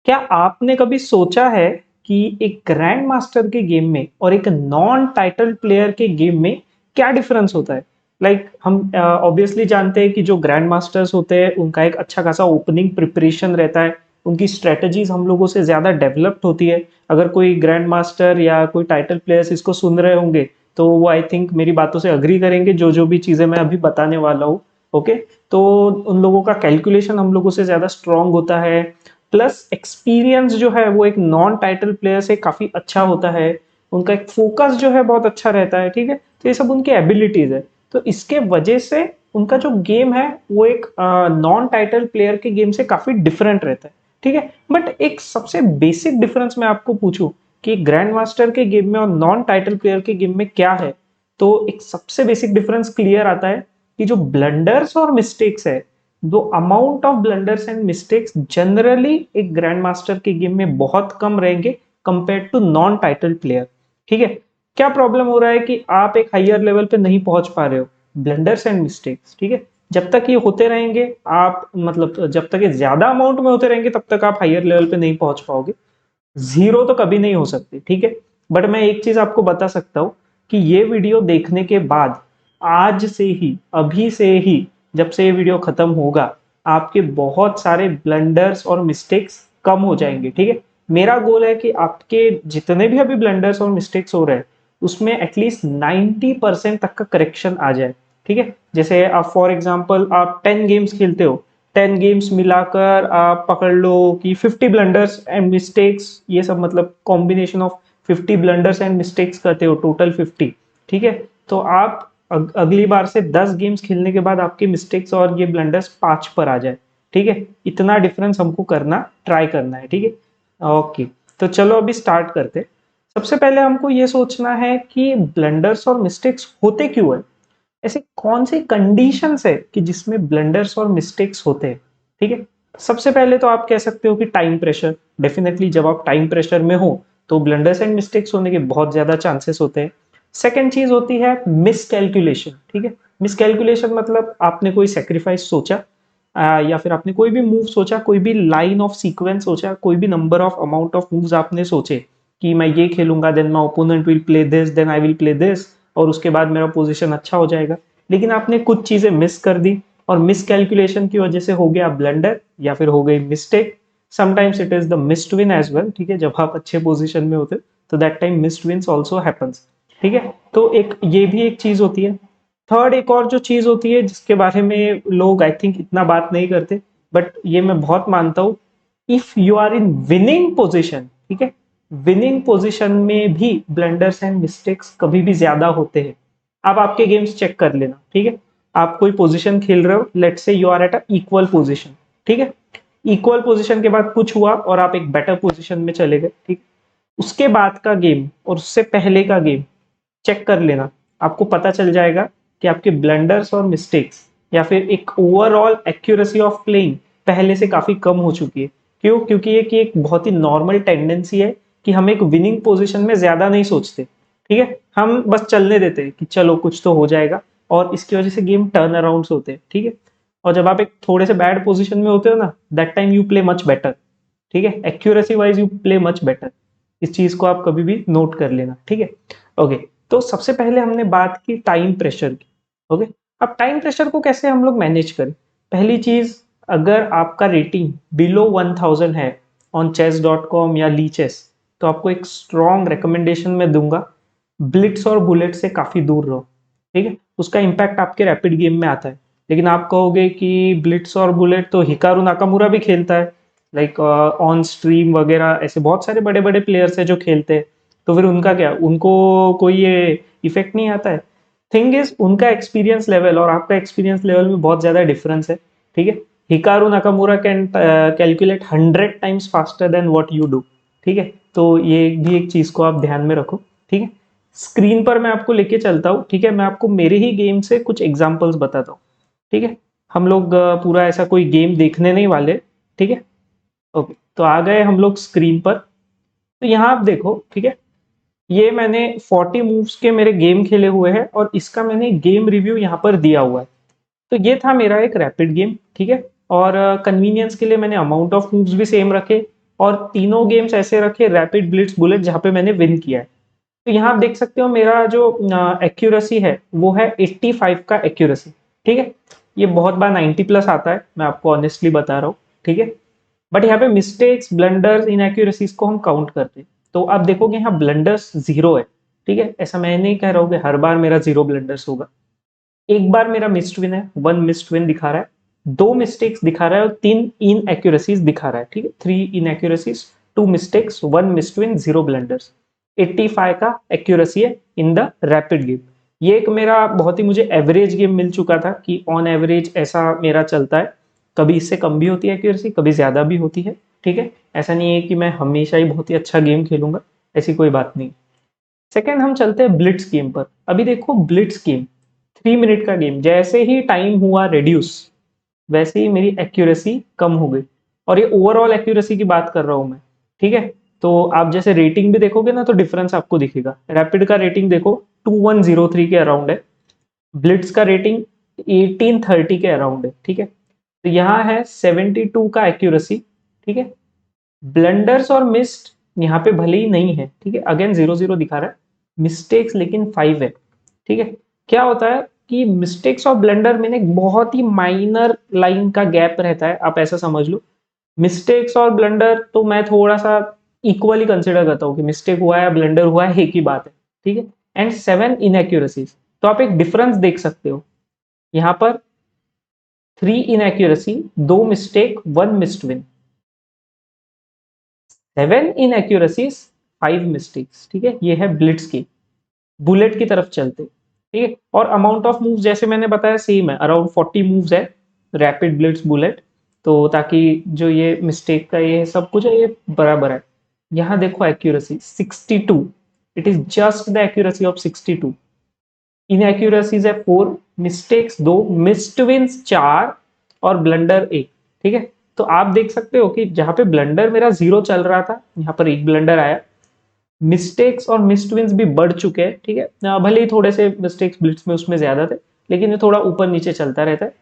क्या आपने कभी सोचा है कि एक ग्रैंड मास्टर के गेम में और एक नॉन टाइटल प्लेयर के गेम में क्या डिफरेंस होता है? हम ऑब्वियसली जानते हैं कि जो ग्रैंड मास्टर्स होते हैं उनका एक अच्छा खासा ओपनिंग प्रिपरेशन रहता है, उनकी स्ट्रेटजीज हम लोगों से ज्यादा डेवलप्ड होती है। अगर कोई ग्रैंड मास्टर या कोई टाइटल प्लेयर्स इसको सुन रहे होंगे तो वो आई थिंक मेरी बातों से अग्री करेंगे, जो जो भी चीजें मैं अभी बताने वाला हूँ। ओके, तो उन लोगों का कैलकुलेशन हम लोगों से ज्यादा स्ट्रांग होता है, प्लस एक्सपीरियंस जो है वो एक नॉन टाइटल प्लेयर से काफी अच्छा होता है। उनका एक फोकस जो है बहुत अच्छा रहता है, ठीक है। तो ये सब उनकी एबिलिटीज है। तो इसके वजह से उनका जो गेम है वो एक नॉन टाइटल प्लेयर के गेम से काफी डिफरेंट रहता है, ठीक है। बट एक सबसे बेसिक डिफरेंस मैं आपको पूछूं कि ग्रैंड मास्टर के गेम में और नॉन टाइटल प्लेयर के गेम में क्या है, तो एक सबसे बेसिक डिफरेंस क्लियर आता है कि जो ब्लंडर्स और मिस्टेक्स है, दो amount of blunders and mistakes generally एक ग्रैंड मास्टर के गेम में बहुत कम रहेंगे compare to non title player, ठीक है। क्या प्रॉब्लम हो रहा है कि आप एक हायर लेवल पे नहीं पहुंच पा रहे हो, ब्लंडर्स एंड मिस्टेक्स, ठीक है। जब तक ये होते रहेंगे, आप मतलब जब तक ये ज्यादा अमाउंट में होते रहेंगे तब तक आप हायर लेवल पे नहीं पहुंच पाओगे। जीरो तो कभी नहीं हो सकती, ठीक है। बट मैं एक चीज आपको बता सकता हूं कि ये वीडियो देखने के बाद, आज से ही, अभी से ही, जब से ये वीडियो खत्म होगा, आपके बहुत सारे ब्लंडर्स और मिस्टेक्स कम हो जाएंगे, ठीक है। मेरा गोल है कि आपके जितने भी अभी ब्लंडर्स और मिस्टेक्स हो रहे हैं उसमें एटलीस्ट 90% तक का करेक्शन आ जाए, ठीक है। जैसे आप फॉर एग्जांपल आप 10 गेम्स खेलते हो, 10 गेम्स मिलाकर आप पकड़ लो कि 50 ब्लंडर्स एंड मिस्टेक्स, ये सब मतलब combination of 50 blunders and mistakes करते हो, टोटल 50, ठीक है। तो आप अगली बार से 10 गेम्स खेलने के बाद आपके मिस्टेक्स और ये ब्लंडर्स 5 पर आ जाए, ठीक है। इतना डिफरेंस हमको करना ट्राई करना है, ठीक है। ओके, तो चलो अभी स्टार्ट करते। सबसे पहले हमको ये सोचना है कि ब्लंडर्स और मिस्टेक्स होते क्यों है, ऐसे कौन सी कंडीशंस है कि जिसमें ब्लंडर्स और मिस्टेक्स होते हैं, ठीक है। सबसे पहले तो आप कह सकते हो कि टाइम प्रेशर। डेफिनेटली जब आप टाइम प्रेशर में हो तो ब्लंडर्स एंड मिस्टेक्स होने के बहुत ज्यादा चांसेस होते हैं। सेकेंड चीज होती है मिस कैलकुलेशन, ठीक है। मिस कैलकुलेशन मतलब आपने कोई सेक्रीफाइस सोचा, या फिर आपने कोई भी मूव सोचा, कोई भी लाइन ऑफ सीक्वेंस सोचा, कोई भी number of amount of moves आपने सोचे कि मैं ये खेलूंगा, then my opponent will play this, then I will play this, और उसके बाद मेरा पोजीशन अच्छा हो जाएगा। लेकिन आपने कुछ चीजें मिस कर दी और मिस कैलकुलेशन की वजह से हो गया ब्लंडर या फिर हो गई mistake. Sometimes it is the missed win as well, ठीक है। जब आप अच्छे पोजीशन में होते तो that time missed wins also happens, ठीक है। तो एक ये भी एक चीज होती है। थर्ड एक और जो चीज होती है जिसके बारे में लोग आई थिंक इतना बात नहीं करते, बट ये मैं बहुत मानता हूं, if you are in winning position, ठीक है, विनिंग पोजिशन में भी ब्लंडर्स एंड मिस्टेक्स कभी भी ज्यादा होते हैं। आप आपके गेम्स चेक कर लेना, ठीक है। आप कोई पोजीशन खेल रहे हो, let's say you are at a equal position, ठीक है। इक्वल पोजीशन के बाद कुछ हुआ और आप एक बेटर पोजीशन में चले गए, ठीक। उसके बाद का गेम और उससे पहले का गेम चेक कर लेना, आपको पता चल जाएगा कि आपके ब्लंडर्स और मिस्टेक्स या फिर एक ओवरऑल एक्यूरेसी ऑफ प्लेइंग पहले से काफी कम हो चुकी है। क्यों? क्योंकि ये कि एक बहुत ही नॉर्मल टेंडेंसी है कि हम एक विनिंग पोजीशन में ज्यादा नहीं सोचते, ठीक है। हम बस चलने देते हैं कि चलो कुछ तो हो जाएगा, और इसकी वजह से गेम टर्न अराउंड होते हैं, ठीक है। और जब आप एक थोड़े से बैड पोजीशन में होते हो ना, that time you play much better, ठीक है। Accuracy wise you play much better. इस चीज को आप कभी भी नोट कर लेना, ठीक है। ओके, तो सबसे पहले हमने बात की टाइम प्रेशर की। ओके, अब टाइम प्रेशर को कैसे हम लोग मैनेज करें। पहली चीज, अगर आपका रेटिंग बिलो 1000 है ऑन chess.com या ली चेस, तो आपको एक स्ट्रॉन्ग रिकमेंडेशन मैं दूंगा, ब्लिट्स और बुलेट से काफी दूर रहो, ठीक है। उसका इम्पैक्ट आपके रैपिड गेम में आता है। लेकिन आप कहोगे कि ब्लिट्स और बुलेट तो हिकारू नाकामुरा भी खेलता है, लाइक ऑन स्ट्रीम वगैरह ऐसे बहुत सारे बड़े बड़े प्लेयर्स है जो खेलते हैं, तो फिर उनका क्या, उनको कोई ये इफेक्ट नहीं आता है। थिंग इज उनका एक्सपीरियंस लेवल और आपका एक्सपीरियंस लेवल में बहुत ज्यादा डिफरेंस है, ठीक है। Hikaru Nakamura can calculate 100 times faster than what you do, ठीक है। तो ये भी एक चीज को आप ध्यान में रखो, ठीक है। स्क्रीन पर मैं आपको लेके चलता हूँ, ठीक है। मैं आपको मेरे ही गेम से कुछ एग्जांपल्स बताता हूँ, ठीक है। हम लोग पूरा ऐसा कोई गेम देखने नहीं वाले, ठीक है। ओके, तो आ गए हम लोग स्क्रीन पर। तो यहाँ आप देखो, ठीक है, ये मैंने 40 मूव्स के मेरे गेम खेले हुए हैं और इसका मैंने गेम रिव्यू यहाँ पर दिया हुआ है। तो ये था मेरा एक रैपिड गेम, ठीक है। और कन्वीनियंस के लिए मैंने अमाउंट ऑफ मूव्स भी सेम रखे, और तीनों गेम्स ऐसे रखे रैपिड, ब्लिट्स, बुलेट, जहाँ पे मैंने विन किया है। तो यहाँ आप देख सकते हो मेरा जो एक्यूरेसी है वो है 85 का एक्यूरेसी। ठीक है, ये बहुत बार 90 प्लस आता है, मैं आपको ऑनेस्टली बता रहा हूँ। ठीक है, बट यहाँ पे मिस्टेक्स, ब्लंडर्स, इनएक्यूरेसीज को हम काउंट करते हैं। तो आप देखोगे यहाँ ब्लंडर्स जीरो है। ठीक है, ऐसा मैं नहीं कह रहा हूँ कि हर बार मेरा जीरो ब्लंडर्स होगा। एक बार मेरा मिस्ड विन है, वन मिस्ड विन दिखा रहा है, दो मिस्टेक्स दिखा रहा है और तीन इन एक्यूरेसीज दिखा रहा है। ठीक है, three inaccuracies, two mistakes, one missed win, zero blunders. 85 का एक्यूरेसी है इन द रैपिड गेम। ये एक मेरा बहुत ही मुझे एवरेज गेम मिल चुका था कि ऑन एवरेज ऐसा मेरा चलता है। कभी इससे कम भी होती है एक्यूरेसी, कभी ज्यादा भी होती है। ठीक है, ऐसा नहीं है कि मैं हमेशा ही बहुत ही अच्छा गेम खेलूंगा, ऐसी कोई बात नहीं। सेकेंड हम चलते हैं ब्लिट्स गेम पर। अभी देखो ब्लिट्स गेम 3 मिनट का गेम, जैसे ही टाइम हुआ रिड्यूस वैसे ही मेरी एक्यूरेसी कम हो गई। और ये ओवरऑल एक्यूरेसी की बात कर रहा हूं मैं। ठीक है, तो आप जैसे रेटिंग भी देखोगे ना तो डिफरेंस आपको दिखेगा। रैपिड का रेटिंग देखो 2103 के अराउंड है, ब्लिट्स का रेटिंग 1830 के अराउंड है। ठीक है, तो यहाँ है 72 का एक्यूरेसी। ठीक है, ब्लंडर्स और मिस्ड यहाँ पे भले ही नहीं है। ठीक है, अगेन 00 दिखा रहा है, मिस्टेक्स लेकिन 5 है। ठीक है, क्या होता है कि मिस्टेक्स और ब्लंडर में एक बहुत ही माइनर लाइन का गैप रहता है, आप ऐसा समझ लो। मिस्टेक्स और ब्लंडर तो मैं थोड़ा सा इक्वली कंसिडर करता हूँ कि मिस्टेक हुआ है या ब्लंडर हुआ है, एक ही बात है। ठीक है, एंड 7 इनएक्यूरेसीज, तो आप एक डिफरेंस देख सकते हो यहाँ पर। 3 inaccuracy, 2 mistake, 1 missed win, 7 inaccuracies, 5 mistakes. ठीक है, ये है ब्लिट्स की। बुलेट की तरफ चलते। ठीक है, और अमाउंट ऑफ मूव्स जैसे मैंने बताया सेम है, अराउंड 40 मूव्स है रैपिड, ब्लिट्स, बुलेट। तो ताकि जो ये मिस्टेक का ये सब कुछ है ये बराबर है। यहाँ देखो accuracy 62, it is just the accuracy of 62। Inaccuracies है 4, मिस्टेक्स 2, मिस्ड विंस 4 और ब्लंडर 1। ठीक है, तो आप देख सकते हो कि जहां पे ब्लंडर मेरा 0 चल रहा था, यहाँ पर एक ब्लंडर आया। मिस्टेक्स और मिस्ड विंस भी बढ़ चुके हैं। ठीक है, भले ही थोड़े से मिस्टेक्स ब्लिट्स में उसमें ज्यादा थे, लेकिन ये थोड़ा ऊपर नीचे चलता रहता है।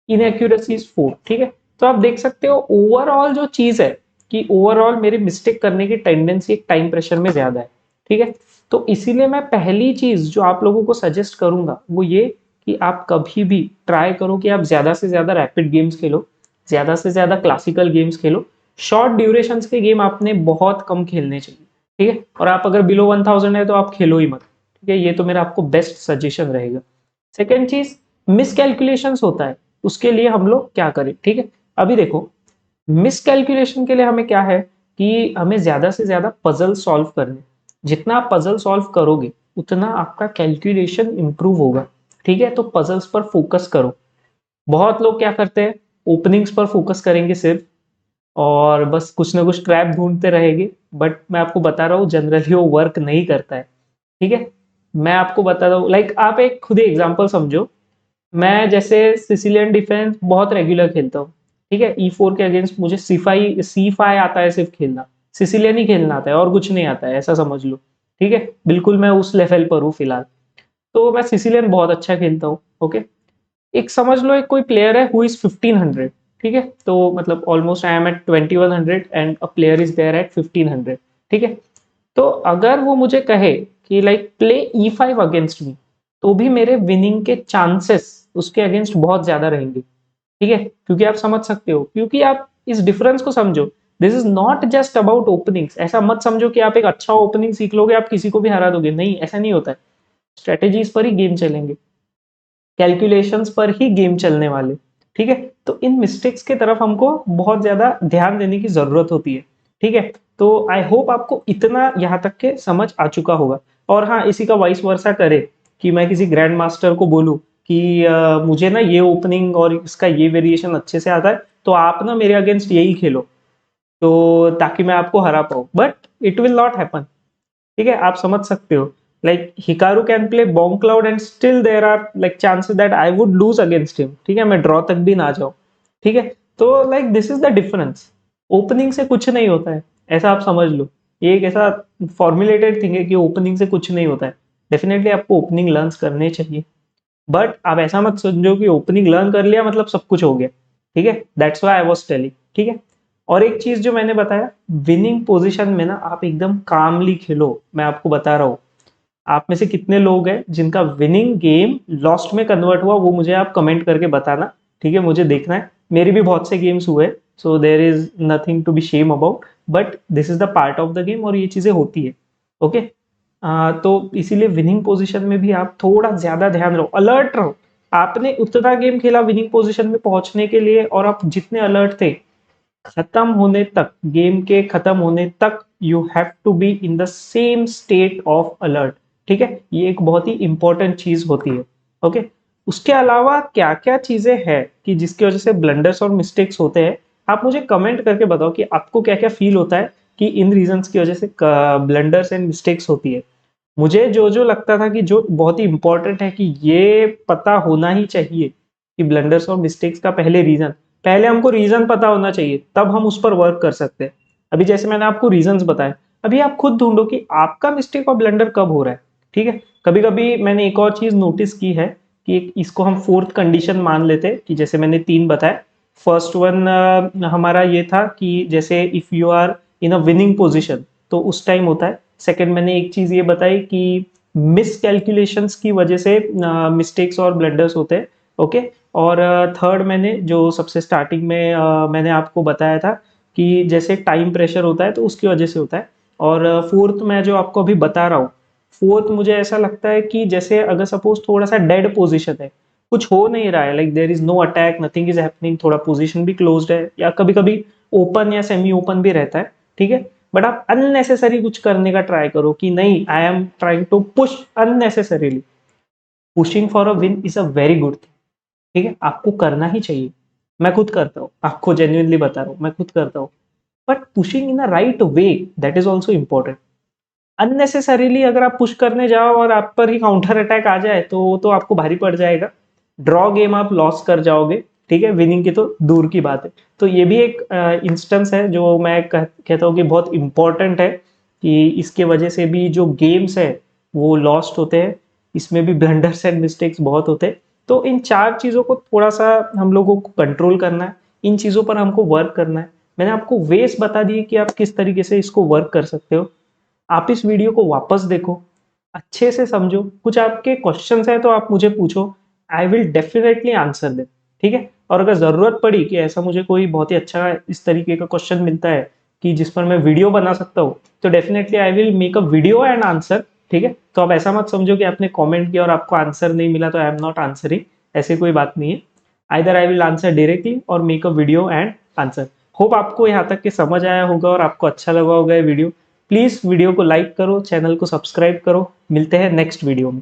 इनएक्यूरेसीज 4। ठीक है, तो आप देख सकते हो ओवरऑल जो चीज है कि ओवरऑल मेरी मिस्टेक करने की टेंडेंसी एक टाइम प्रेशर में ज्यादा है। ठीक है, तो इसीलिए मैं पहली चीज जो आप लोगों को सजेस्ट करूंगा वो ये कि आप कभी भी ट्राई करो कि आप ज्यादा से ज्यादा रैपिड गेम्स खेलो, ज्यादा से ज्यादा क्लासिकल गेम्स खेलो। शॉर्ट ड्यूरेशन के गेम आपने बहुत कम खेलने चाहिए। ठीक है, और आप अगर बिलो 1000 है तो आप खेलो ही मत। ठीक है, ये तो मेरा आपको बेस्ट सजेशन रहेगा। सेकेंड चीज, मिसकैलकुलेशन होता है, उसके लिए हम लोग क्या करें। ठीक है, अभी देखो मिसकैलकुलेशन के लिए हमें क्या है कि हमें ज्यादा से ज्यादा पजल सॉल्व करने। जितना आप पजल सॉल्व करोगे उतना आपका कैलकुलेशन इंप्रूव होगा। ठीक है, तो पजल्स पर फोकस करो। बहुत लोग क्या करते हैं, ओपनिंग्स पर फोकस करेंगे सिर्फ, और बस कुछ ना कुछ ट्रैप ढूंढते रहेंगे। बट मैं आपको बता रहा हूँ जनरली वो वर्क नहीं करता है। ठीक है, मैं आपको बता रहा हूँ, लाइक आप एक खुद ही एग्जांपल समझो। मैं जैसे सिसिलियन डिफेंस बहुत रेगुलर खेलता हूँ। ठीक है, E4 के अगेंस्ट मुझे C5 आता है सिर्फ खेलना। सिसिलियन ही खेलना आता है और कुछ नहीं आता है, ऐसा समझ लो। ठीक है, बिल्कुल मैं उस लेवल पर हूँ फिलहाल। तो मैं सिसिलियन बहुत अच्छा खेलता हूँ। ओके, एक समझ लो एक कोई प्लेयर है हु इज 1500। ठीक है, तो मतलब almost I am at 2100 and a player is there at 1500। ठीक है, तो अगर वो मुझे कहे कि like play E5 against me, तो भी मेरे विनिंग के चांसेस उसके अगेंस्ट बहुत ज्यादा रहेंगे। ठीक है, क्योंकि आप समझ सकते हो, क्योंकि आप इस डिफरेंस को समझो। This is not just about openings. ऐसा मत समझो कि आप एक अच्छा ओपनिंग सीख लोगे आप किसी को भी हरा दोगे, नहीं, ऐसा नहीं होता है। स्ट्रेटेजीज पर ही गेम चलेंगे, कैलकुलेशंस पर ही गेम चलने वाले। ठीक है, तो इन मिस्टेक्स की तरफ हमको बहुत ज्यादा ध्यान देने की जरूरत होती है। ठीक है, तो आई होप आपको इतना यहाँ तक के समझ आ चुका होगा। और हाँ, इसी का वाइस वर्सा करे कि मैं किसी ग्रैंड मास्टर को बोलूँ कि मुझे ना ये ओपनिंग और इसका ये वेरिएशन अच्छे से आता है, तो आप ना मेरे अगेंस्ट यही खेलो, तो ताकि मैं आपको हरा पाऊँ, but it will not happen. ठीक है, आप समझ सकते हो। Like Hikaru can play bongcloud and still there are like chances that I would lose against him. ठीक है, मैं ड्रॉ तक भी ना जाऊं। ठीक है, तो like this is the difference. Opening से कुछ नहीं होता है, ऐसा आप समझ लो। ये एक ऐसा फॉर्मुलेटेड थिंग है कि ओपनिंग से कुछ नहीं होता है। डेफिनेटली आपको ओपनिंग लर्न करने चाहिए, बट आप ऐसा मत समझो कि ओपनिंग लर्न कर लिया मतलब सब कुछ हो गया। ठीक है, that's why I was telling. ठीक है, और एक चीज जो मैंने बताया, विनिंग पोजीशन में ना आप एकदम कामली खेलो। मैं आपको बता रहा हूँ, आप में से कितने लोग हैं जिनका विनिंग गेम लॉस्ट में कन्वर्ट हुआ, वो मुझे आप कमेंट करके बताना। ठीक है, मुझे देखना है। मेरे भी बहुत से गेम्स हुए, so there is nothing to be shame about, but this is the part of the game और ये चीजें होती है। ओके। तो इसीलिए विनिंग पोजीशन में भी आप थोड़ा ज्यादा ध्यान रहो, अलर्ट रहो। आपने उतना गेम खेला विनिंग पोजीशन में पहुंचने के लिए, और आप जितने अलर्ट थे, खत्म होने तक, गेम के खत्म होने तक you have to be in the same state of alert. ठीक है, ये एक बहुत ही इंपॉर्टेंट चीज होती है। ओके। उसके अलावा क्या क्या चीजें हैं कि जिसकी वजह से ब्लंडर्स और मिस्टेक्स होते हैं, आप मुझे कमेंट करके बताओ कि आपको क्या क्या फील होता है कि इन रीजंस की वजह से ब्लंडर्स एंड मिस्टेक्स होती है। मुझे जो जो लगता था कि जो बहुत ही इंपॉर्टेंट है कि ये पता होना ही चाहिए कि ब्लंडर्स और मिस्टेक्स का पहले हमको रीजन पता होना चाहिए, तब हम उस पर वर्क कर सकते हैं। अभी जैसे मैंने आपको रीजंस बताए, अभी आप खुद ढूंढो कि आपका मिस्टेक और ब्लंडर कब हो रहा है। ठीक है। कभी कभी मैंने एक और चीज नोटिस की है कि इसको हम फोर्थ कंडीशन मान लेते हैं, कि जैसे मैंने 3 बताए। फर्स्ट वन हमारा ये था कि जैसे if you are in a winning position, तो उस टाइम होता है। सेकंड मैंने एक चीज ये बताई कि मिस कैलकुलेशंस की वजह से मिस्टेक्स और ब्लंडर्स होते हैं। ओके। और थर्ड मैंने जो सबसे स्टार्टिंग में मैंने आपको बताया था कि जैसे टाइम प्रेशर होता है तो उसकी वजह से होता है। और फोर्थ मैं जो आपको अभी बता रहा हूँ, फोर्थ मुझे ऐसा लगता है कि जैसे अगर सपोज थोड़ा सा डेड पोजीशन है, कुछ हो नहीं रहा है, like there is no attack, nothing is happening, थोड़ा पोजीशन भी क्लोज्ड है, या कभी कभी ओपन या सेमी ओपन भी रहता है। ठीक है। बट आप अननेसेसरी कुछ करने का ट्राई करो कि नहीं, I am trying to push unnecessarily. Pushing for a win is a very good thing. ठीक है, आपको करना ही चाहिए। मैं खुद करता हूँ, आपको जेन्युइनली बता रहा हूँ, मैं खुद करता हूँ। But pushing in a right way, that is also important. Unnecessarily अगर आप पुश करने जाओ और आप पर ही काउंटर अटैक आ जाए, तो वो तो आपको भारी पड़ जाएगा। ड्रॉ गेम आप लॉस कर जाओगे। ठीक है, विनिंग की तो दूर की बात है। तो ये भी एक इंस्टेंस है जो मैं कहता हूँ कि बहुत इंपॉर्टेंट है, कि इसके वजह से भी जो गेम्स है वो लॉस्ट होते हैं। इसमें भी ब्लंडर्स एंड मिस्टेक्स बहुत होते हैं। तो इन 4 चीज़ों को थोड़ा सा हम लोगों को कंट्रोल करना है, इन चीज़ों पर हमको वर्क करना है। मैंने आपको वेज बता दिए कि आप किस तरीके से इसको वर्क कर सकते हो। आप इस वीडियो को वापस देखो, अच्छे से समझो, कुछ आपके क्वेश्चंस है तो आप मुझे पूछो, आई विल डेफिनेटली आंसर दे। ठीक है। और अगर ज़रूरत पड़ी कि ऐसा मुझे कोई बहुत ही अच्छा इस तरीके का क्वेश्चन मिलता है कि जिस पर मैं वीडियो बना सकता हूँ, तो definitely I will make a video and answer. ठीक है। तो आप ऐसा मत समझो कि आपने कमेंट किया और आपको आंसर नहीं मिला तो आई एम नॉट आंसरिंग, ऐसी कोई बात नहीं है। Either I will answer directly और make a video and answer. Hope आपको यहाँ तक के समझ आया होगा और आपको अच्छा लगा होगा ये वीडियो। प्लीज वीडियो को लाइक करो, चैनल को सब्सक्राइब करो। मिलते हैं नेक्स्ट वीडियो में।